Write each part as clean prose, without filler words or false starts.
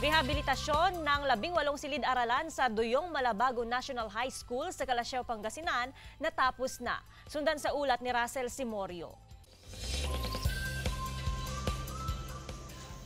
Rehabilitasyon ng 18 silid-aralan sa Duyong Malabago National High School sa Calasiao, Pangasinan natapos na. Sundan sa ulat ni Russell Simorio.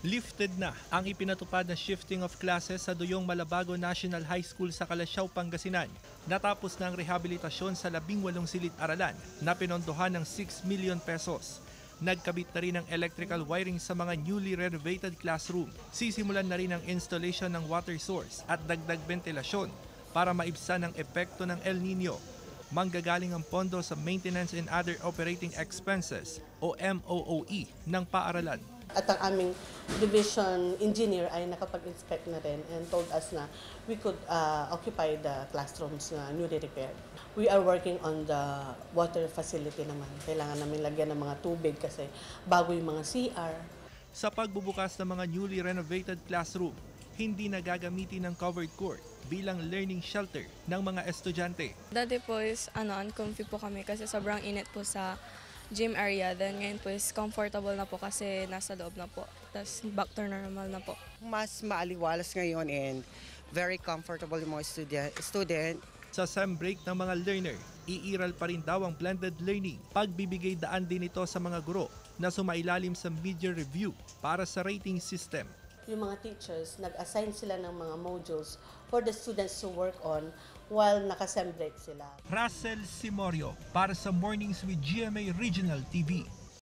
Lifted na ang ipinatupad na shifting of classes sa Duyong Malabago National High School sa Calasiao, Pangasinan. Natapos na ang rehabilitasyon sa 18 silid-aralan na pinondohan ng 6 million pesos. Nagkabit na rin ang electrical wiring sa mga newly renovated classroom. Sisimulan na rin ang installation ng water source at dagdag ventilasyon para maibsan ang epekto ng El Nino. Manggagaling ang pondo sa Maintenance and Other Operating Expenses o MOOE ng paaralan. At ang aming division engineer ay nakapag-inspect na rin and told us na we could occupy the classrooms na newly repaired. We are working on the water facility naman. Kailangan namin lagyan ng mga tubig kasi bago yung mga CR. Sa pagbubukas ng mga newly renovated classroom, hindi na gagamitin ng covered court bilang learning shelter ng mga estudyante. Dati po is uncomfy po kami kasi sobrang init po sa gym area. Then ngayon po is comfortable na po kasi nasa loob na po. Tapos back to normal na po. Mas maaliwalas ngayon and very comfortable yung mga student. Sa sem break ng mga learner, iiral pa rin daw ang blended learning. Pagbibigay daan din ito sa mga guro na sumailalim sa mid-year review para sa rating system. Yung mga teachers, nag-assign sila ng mga modules for the students to work on while naka-sem break sila. Russell Simorio para sa Mornings with GMA Regional TV.